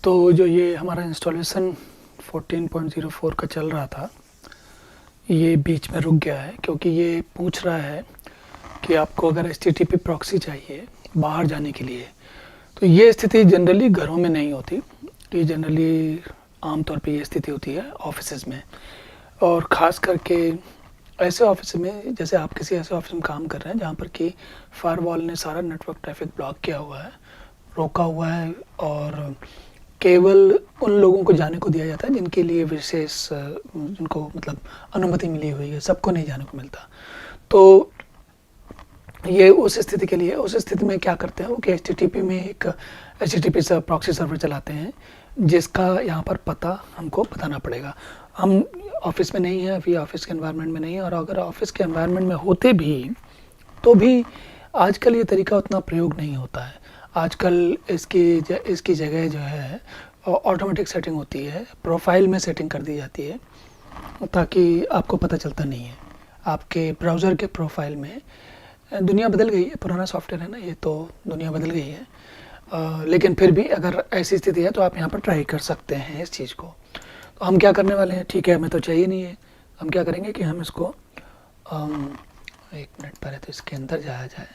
तो जो ये हमारा इंस्टॉलेशन 14.04 का चल रहा था, ये बीच में रुक गया है क्योंकि ये पूछ रहा है कि आपको अगर HTTP प्रॉक्सी चाहिए बाहर जाने के लिए। तो ये स्थिति जनरली घरों में नहीं होती, ये जनरली आमतौर पे ये स्थिति होती है ऑफिसेज़ में, और ख़ास करके ऐसे ऑफिस में, जैसे आप किसी ऐसे ऑफिस में काम कर रहे हैं जहाँ पर कि फायरवॉल ने सारा नेटवर्क ट्रैफिक ब्लॉक किया हुआ है, रोका हुआ है, और केवल उन लोगों को जाने को दिया जाता है जिनके लिए विशेष जिनको मतलब अनुमति मिली हुई है, सबको नहीं जाने को मिलता। तो ये उस स्थिति के लिए, उस स्थिति में क्या करते हैं वो कि HTTP में एक HTTP से प्रॉक्सी सर्वर चलाते हैं, जिसका यहाँ पर पता हमको बताना पड़ेगा। हम ऑफिस में नहीं है अभी, ऑफिस के एनवायरनमेंट में नहीं है, और अगर ऑफिस के एनवायरनमेंट में होते भी तो भी आजकल ये तरीका उतना प्रयोग नहीं होता है। आजकल इसकी जगह जो है ऑटोमेटिक सेटिंग होती है, प्रोफाइल में सेटिंग कर दी जाती है, ताकि आपको पता चलता नहीं है। आपके ब्राउज़र के प्रोफाइल में दुनिया बदल गई है, पुराना सॉफ्टवेयर है ना ये, तो दुनिया बदल गई है। लेकिन फिर भी अगर ऐसी स्थिति है तो आप यहाँ पर ट्राई कर सकते हैं इस चीज़ को। तो हम क्या करने वाले हैं, ठीक है हमें तो चाहिए नहीं है, हम क्या करेंगे कि हम इसको एक मिनट पहले तो इसके अंदर जाया जाए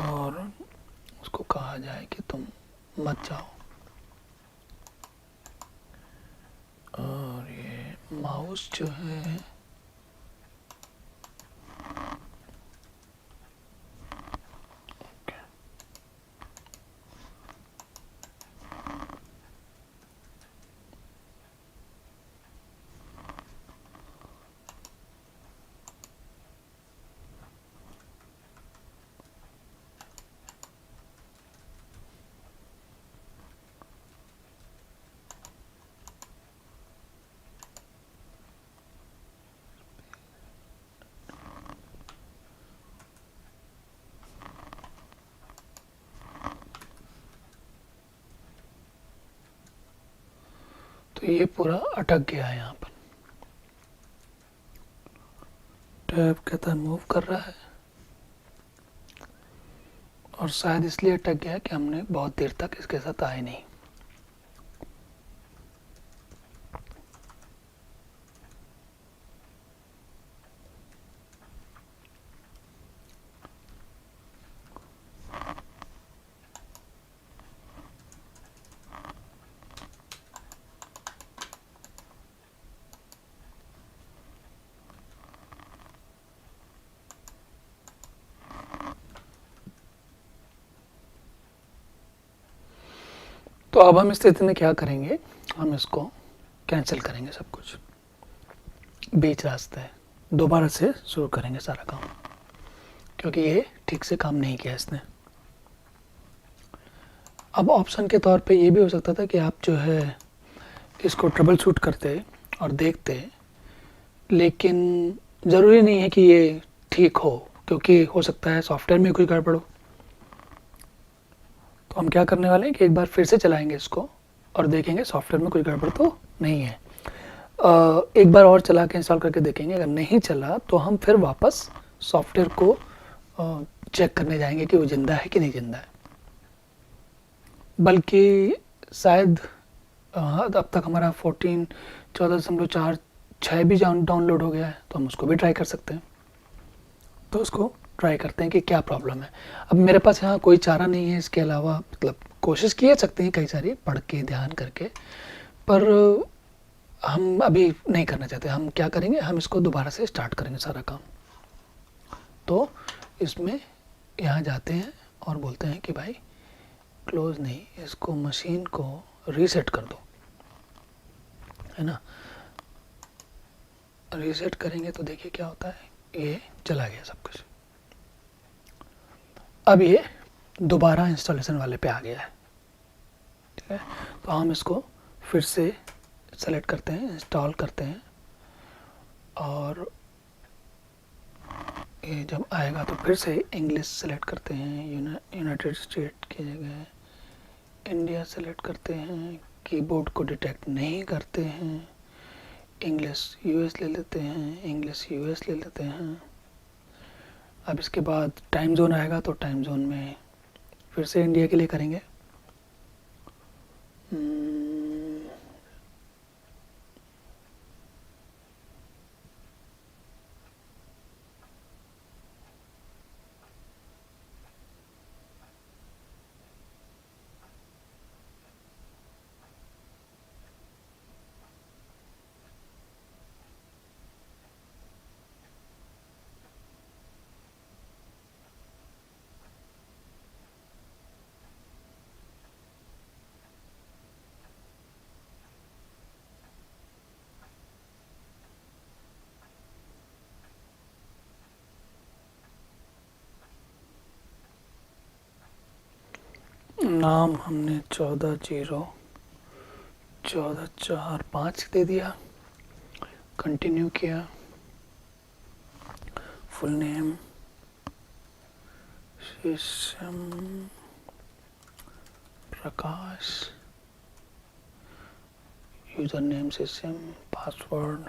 और उसको कहा जाए कि तुम मत जाओ, और ये माउस जो है तो ये पूरा अटक गया है यहाँ पर। टैब कहता है मूव कर रहा है, और शायद इसलिए अटक गया कि हमने बहुत देर तक इसके साथ आए नहीं। तो अब हम इस स्थिति में क्या करेंगे, हम इसको कैंसिल करेंगे सब कुछ बीच रास्ते, दोबारा से शुरू करेंगे सारा काम, क्योंकि ये ठीक से काम नहीं किया इसने। अब ऑप्शन के तौर पे ये भी हो सकता था कि आप जो है इसको ट्रबल शूट करते और देखते, लेकिन ज़रूरी नहीं है कि ये ठीक हो, क्योंकि हो सकता है सॉफ्टवेयर में कोई गड़बड़ हो। तो हम क्या करने वाले हैं कि एक बार फिर से चलाएंगे इसको और देखेंगे सॉफ्टवेयर में कोई गड़बड़ तो नहीं है। एक बार और चला के इंस्टॉल करके देखेंगे, अगर नहीं चला तो हम फिर वापस सॉफ्टवेयर को चेक करने जाएंगे कि वो ज़िंदा है कि नहीं ज़िंदा है। बल्कि शायद हाँ, अब तक हमारा 14.14.46 भी डाउनलोड हो गया है, तो हम उसको भी ट्राई कर सकते हैं। तो उसको ट्राई करते हैं कि क्या प्रॉब्लम है। अब मेरे पास यहाँ कोई चारा नहीं है इसके अलावा, मतलब कोशिश किए सकते हैं कई सारी पढ़ के ध्यान करके, पर हम अभी नहीं करना चाहते। हम क्या करेंगे, हम इसको दोबारा से स्टार्ट करेंगे सारा काम। तो इसमें यहाँ जाते हैं और बोलते हैं कि भाई क्लोज नहीं, इसको मशीन को रीसेट कर दो, है ना। रीसेट करेंगे तो देखिए क्या होता है, ये चला गया सब कुछ। अब ये दोबारा इंस्टॉलेशन वाले पे आ गया है, ठीक है। तो हम इसको फिर से सेलेक्ट करते हैं, इंस्टॉल करते हैं, और ये जब आएगा तो फिर से इंग्लिश सेलेक्ट करते हैं, यूनाइटेड स्टेट की जगह इंडिया सेलेक्ट करते हैं, कीबोर्ड को डिटेक्ट नहीं करते हैं, इंग्लिश यूएस ले लेते हैं, इंग्लिश यूएस ले लेते हैं। अब इसके बाद टाइम जोन आएगा तो टाइम जोन में फिर से इंडिया के लिए करेंगे। नाम हमने 14.0.14.4.5 दे दिया, कंटिन्यू किया। फुल नेम शीशम प्रकाश, यूजर नेम शीशम, पासवर्ड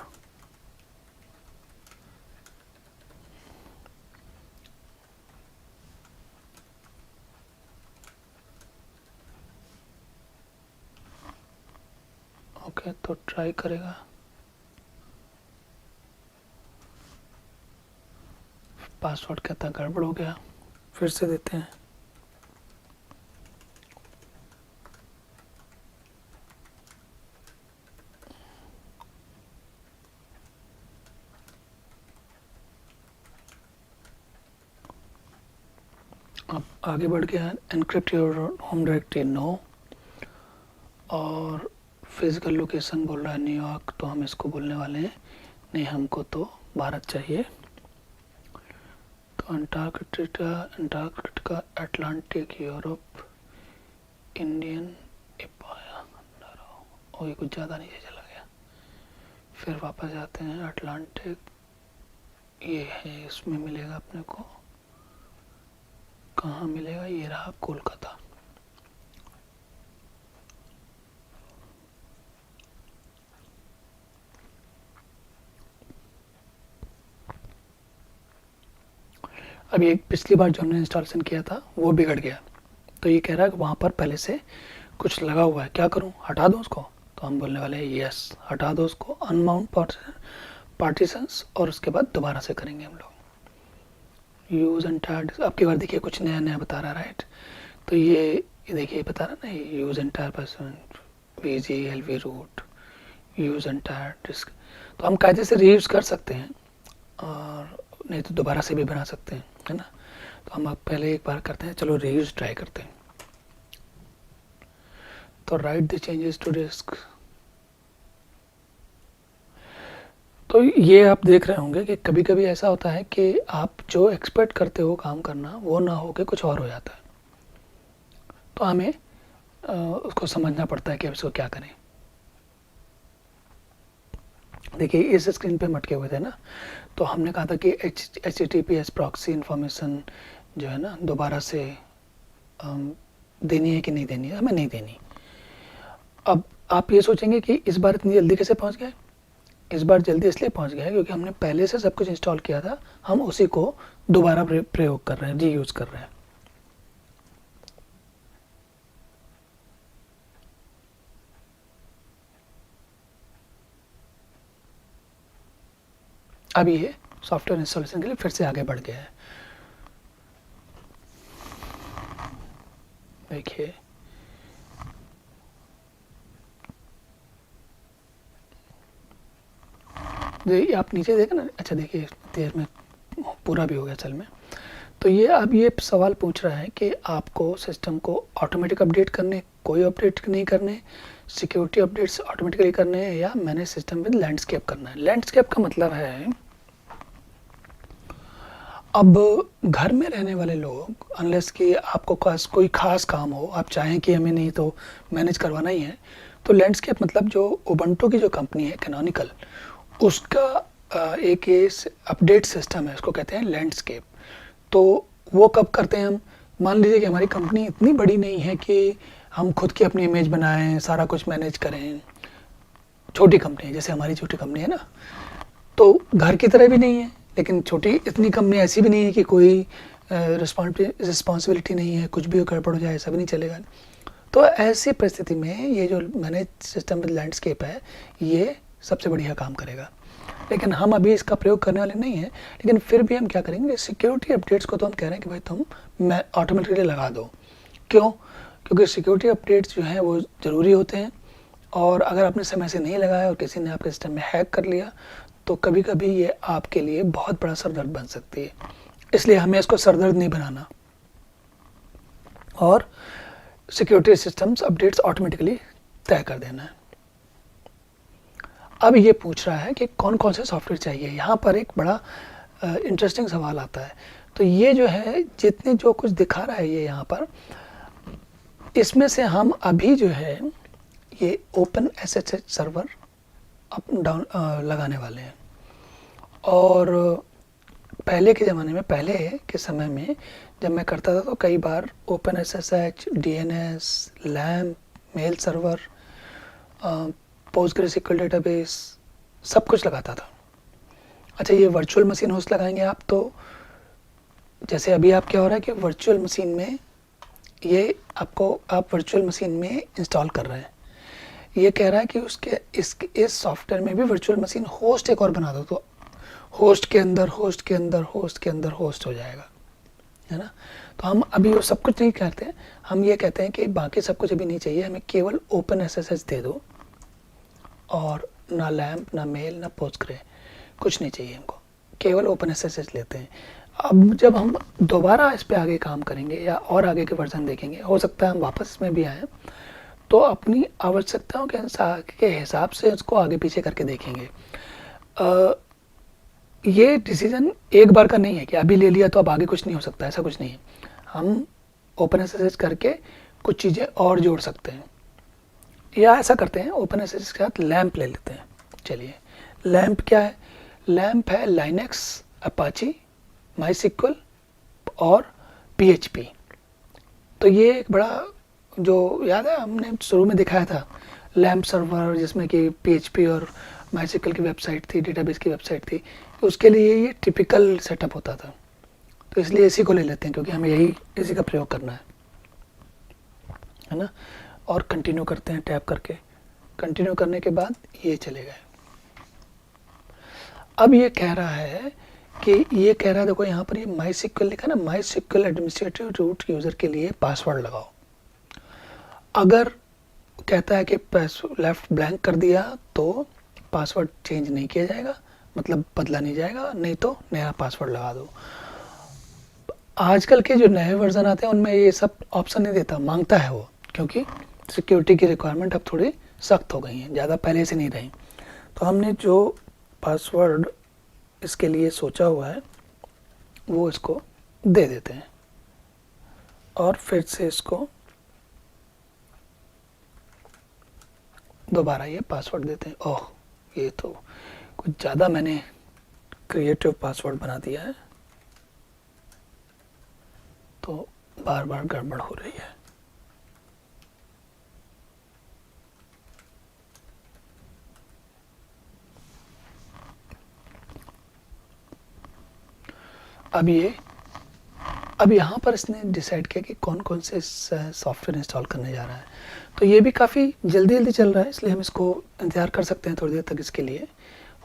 ओके। तो ट्राई करेगा, पासवर्ड कहता गड़बड़ हो गया, फिर से देते हैं। अब आगे बढ़ गया, encrypt your home directory no, और फिजिकल लोकेशन बोल रहा है न्यूयॉर्क, तो हम इसको बोलने वाले हैं नहीं, हमको तो भारत चाहिए। तो अंटार्कटिका, अटलांटिक, यूरोप, इंडियन एपाया, और ये कुछ ज़्यादा नीचे चला गया। फिर वापस जाते हैं, अटलांटिक ये है, इसमें मिलेगा अपने को, कहाँ मिलेगा, ये रहा कोलकाता। अब ये पिछली बार जो हमने इंस्टॉलेशन किया था वो बिगड़ गया, तो ये कह रहा है कि वहाँ पर पहले से कुछ लगा हुआ है, क्या करूँ, हटा दूँ उसको? तो हम बोलने वाले हैं यस, हटा दो उसको, अनमाउंट पार्टीशंस, और उसके बाद दोबारा से करेंगे हम लोग। यूज़ एंटायर, अब की बार देखिए कुछ नया नया बता रहा है, राइट? तो ये देखिए बता रहा ना, use entire person, VG LV root, use entire disk. तो हम कायदे से रीयूज़ कर सकते हैं, और नहीं तो दोबारा से भी बना सकते हैं, है ना? तो हम अब पहले एक बार करते हैं, चलो रीयूज़ ट्राई करते हैं। तो write the changes to disk. तो ये आप देख रहे होंगे कि कभी कभी ऐसा होता है कि आप जो एक्सपेक्ट करते हो काम करना वो ना हो के कुछ और हो जाता है, तो हमें उसको समझना पड़ता है कि अब इसको क्या करें। देखिए इस स्क्रीन पे मटके हुए थे ना, तो हमने कहा था कि HTTPS प्रॉक्सी इन्फॉर्मेशन जो है ना दोबारा से देनी है कि नहीं देनी है, हमें नहीं देनी। अब आप ये सोचेंगे कि इस बार इतनी जल्दी कैसे पहुंच गए? इस बार जल्दी इसलिए पहुंच गया क्योंकि हमने पहले से सब कुछ इंस्टॉल किया था, हम उसी को दोबारा प्रयोग कर रहे हैं, रीयूज कर रहे हैं। अब ये सॉफ्टवेयर इंस्टॉलेशन के लिए फिर से आगे बढ़ गया है। देखिए आप नीचे देखें ना, अच्छा देखिए देर में पूरा भी हो गया चल में। तो ये अब ये सवाल पूछ रहा है कि आपको सिस्टम को ऑटोमेटिक अपडेट करने, कोई अपडेट नहीं करने, सिक्योरिटी अपडेट्स ऑटोमेटिकली करने हैं, या मैनेज सिस्टम विद लैंडस्केप करना है। लैंडस्केप का मतलब है अब घर में रहने वाले लोग, अनलेस कि आपको कोई खास काम हो, आप चाहें कि हमें नहीं तो मैनेज करवाना ही है, तो लैंडस्केप मतलब जो उबंटू की जो कंपनी है कैनोनिकल, उसका एक अपडेट सिस्टम है, उसको कहते हैं लैंडस्केप। तो वो कब करते हैं हम? मान लीजिए कि हमारी कंपनी इतनी बड़ी नहीं है कि हम खुद की अपनी इमेज बनाएं, सारा कुछ मैनेज करें, छोटी कंपनी है, जैसे हमारी छोटी कंपनी है ना, तो घर की तरह भी नहीं है, लेकिन छोटी इतनी कंपनी ऐसी भी नहीं है कि कोई रिस्पॉन्सिबिलिटी नहीं है, कुछ भी गड़बड़ हो जाए ऐसा भी नहीं चलेगा। तो ऐसी परिस्थिति में ये जो मैनेज सिस्टम विद लैंडस्केप है, ये सबसे बढ़िया काम करेगा। लेकिन हम अभी इसका प्रयोग करने वाले नहीं हैं, लेकिन फिर भी हम क्या करेंगे, सिक्योरिटी अपडेट्स को तो हम कह रहे हैं कि भाई तुम ऑटोमेटिकली लगा दो। क्यों? क्योंकि सिक्योरिटी अपडेट्स जो हैं वो ज़रूरी होते हैं, और अगर आपने समय से नहीं लगाया और किसी ने आपके सिस्टम में हैक कर लिया, तो कभी कभी ये आपके लिए बहुत बड़ा सरदर्द बन सकती है। इसलिए हमें इसको सरदर्द नहीं बनाना, और सिक्योरिटी सिस्टम्स अपडेट्स ऑटोमेटिकली तय कर देना है। अब ये पूछ रहा है कि कौन कौन से सॉफ्टवेयर चाहिए। यहाँ पर एक बड़ा इंटरेस्टिंग सवाल आता है। तो ये जो है, जितने जो कुछ दिखा रहा है ये यहाँ पर, इसमें से हम अभी जो है ये open SSH server up down लगाने वाले हैं। और पहले के ज़माने में, पहले के समय में जब मैं करता था तो कई बार open SSH, DNS, LAMP, mail server, PostgreSQL database सब कुछ लगाता था। अच्छा, ये वर्चुअल मशीन होस्ट लगाएंगे आप, तो जैसे अभी आप क्या हो रहा है कि वर्चुअल मशीन में ये आपको, आप वर्चुअल मशीन में इंस्टॉल कर रहे हैं, ये कह रहा है कि उसके इस सॉफ्टवेयर में भी वर्चुअल मशीन होस्ट एक और बना दो, तो होस्ट के अंदर होस्ट के अंदर होस्ट के अंदर होस्ट हो जाएगा, है ना। तो हम अभी वो सब कुछ नहीं कहते हैं, हम ये कहते हैं कि बाकी सब कुछ अभी नहीं चाहिए, हमें केवल ओपन एसएसएच दे दो, और ना लैम्प, ना मेल, ना पोस्टग्रे, कुछ नहीं चाहिए हमको, केवल ओपन एसएसएच लेते हैं। अब जब हम दोबारा इस पे आगे काम करेंगे या और आगे के वर्जन देखेंगे, हो सकता है हम वापस इसमें भी आएँ, तो अपनी आवश्यकताओं के हिसाब से उसको आगे पीछे करके देखेंगे। ये डिसीजन एक बार का नहीं है कि अभी ले लिया तो अब आगे कुछ नहीं हो सकता, ऐसा कुछ नहीं है। हम ओपन एसएसएच करके कुछ चीज़ें और जोड़ सकते हैं, या ऐसा करते हैं ओपन एसएसएच के साथ लैम्प ले लेते हैं। चलिए, लैम्प क्या है? लैम्प है लाइनेक्स, अपाची, माईसीक्वल और पीएचपी। तो ये एक बड़ा, जो याद है हमने शुरू में दिखाया था लैम्प सर्वर, जिसमें कि पीएचपी और माईसीक्वल की वेबसाइट थी, डेटाबेस की वेबसाइट थी, उसके लिए ये टिपिकल सेटअप होता था। तो इसलिए इसी को ले लेते हैं क्योंकि हमें इसी का प्रयोग करना है ना। और कंटिन्यू करते हैं टैप करके। कंटिन्यू करने के बाद ये चले गए। अब ये कह रहा है देखो यहाँ पर ये माईसीक्वल लिखा ना, माईसीक्वल एडमिनिस्ट्रेटिव रूट यूज़र के लिए पासवर्ड लगाओ। अगर कहता है कि लेफ्ट ब्लैंक कर दिया तो पासवर्ड चेंज नहीं किया जाएगा, मतलब बदला नहीं जाएगा, नहीं तो नया पासवर्ड लगा दो। आजकल के जो नए वर्जन आते हैं उनमें ये सब ऑप्शन नहीं देता, मांगता है वो, क्योंकि सिक्योरिटी की रिक्वायरमेंट अब थोड़ी सख्त हो गई हैं, ज़्यादा पहले से नहीं रही। तो हमने जो पासवर्ड इसके लिए सोचा हुआ है वो इसको दे देते हैं और फिर से इसको दोबारा ये पासवर्ड देते हैं। ओह, ये तो कुछ ज़्यादा मैंने क्रिएटिव पासवर्ड बना दिया है, तो बार बार गड़बड़ हो रही है। अब यहाँ पर इसने डिसाइड किया कि कौन कौन से सॉफ्टवेयर इंस्टॉल करने जा रहा है। तो ये भी काफ़ी जल्दी चल रहा है, इसलिए हम इसको इंतज़ार कर सकते हैं थोड़ी देर तक। इसके लिए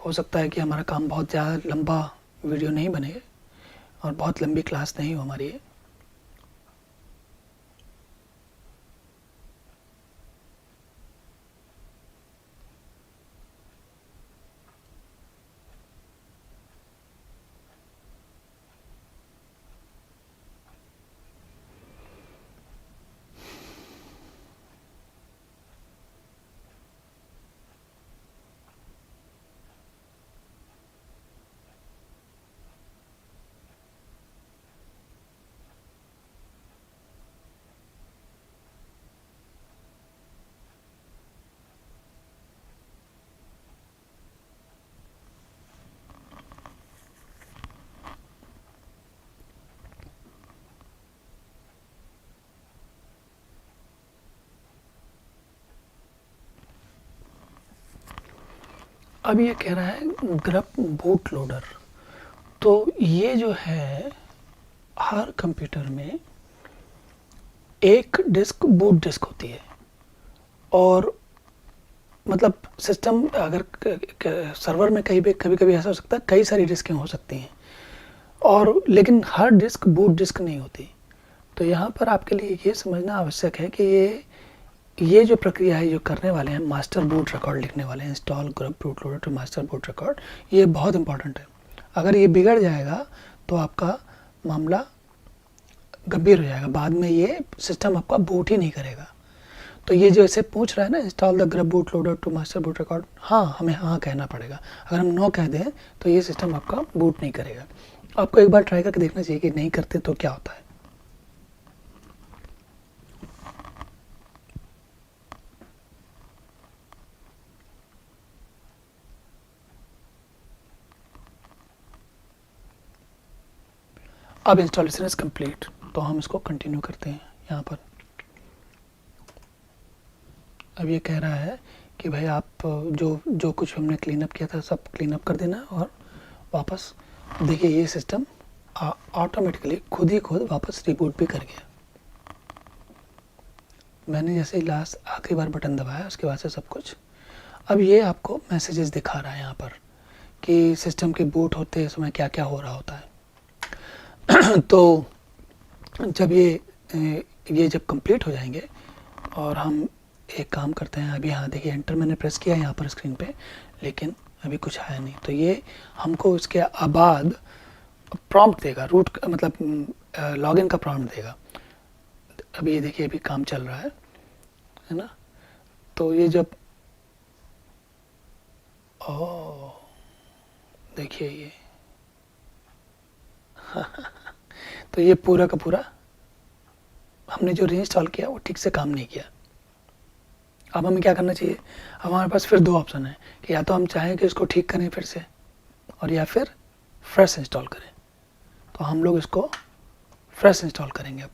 हो सकता है कि हमारा काम बहुत ज़्यादा लंबा वीडियो नहीं बने और बहुत लंबी क्लास नहीं हो हमारी। अब ये कह रहा है ग्रप बूट लोडर। तो ये जो है, हर कंप्यूटर में एक डिस्क बूट डिस्क होती है, और मतलब सिस्टम अगर सर्वर में कहीं भी कभी कभी ऐसा हो सकता है, कई सारी डिस्कें हो सकती हैं, और लेकिन हर डिस्क बूट डिस्क नहीं होती। तो यहाँ पर आपके लिए ये समझना आवश्यक है कि ये जो प्रक्रिया है जो करने वाले हैं, मास्टर बूट रिकॉर्ड लिखने वाले हैं, install grub boot loader to master boot record, ये बहुत इंपॉर्टेंट है। अगर ये बिगड़ जाएगा तो आपका मामला गंभीर हो जाएगा, बाद में ये सिस्टम आपका बूट ही नहीं करेगा। तो ये जो ऐसे पूछ रहा है ना, install the grub boot loader to master boot record, हाँ, हमें हाँ कहना पड़ेगा। अगर हम नो कह दें तो ये सिस्टम आपका बूट नहीं करेगा। आपको एक बार ट्राई करके देखना चाहिए कि नहीं करते तो क्या होता है। अब इंस्टॉलेशन इज कंप्लीट, तो हम इसको कंटिन्यू करते हैं यहाँ पर। अब ये कह रहा है कि भाई आप जो कुछ हमने क्लीन अप किया था सब क्लीन अप कर देना और वापस देखिए ये सिस्टम ऑटोमेटिकली खुद ही खुद वापस रिबूट भी कर गया। मैंने जैसे ही लास्ट आखिरी बार बटन दबाया उसके बाद से सब कुछ, अब ये आपको मैसेजेस दिखा रहा है यहाँ पर कि सिस्टम के बूट होते समय क्या क्या हो रहा होता है। तो जब ये जब कंप्लीट हो जाएंगे और हम एक काम करते हैं, अभी हाँ देखिए एंटर मैंने प्रेस किया यहाँ पर स्क्रीन पे, लेकिन अभी कुछ आया नहीं, तो ये हमको इसके बाद प्रॉम्प्ट देगा, रूट मतलब लॉगिन का प्रॉम्प्ट देगा। अभी ये देखिए अभी काम चल रहा है ना, तो ये जब देखिए ये तो ये पूरा का पूरा हमने जो रीइंस्टॉल किया वो ठीक से काम नहीं किया। अब हमें क्या करना चाहिए, अब हमारे पास फिर दो ऑप्शन है कि या तो हम चाहें कि इसको ठीक करें फिर से, और या फिर फ्रेश इंस्टॉल करें। तो हम लोग इसको फ्रेश इंस्टॉल करेंगे अब।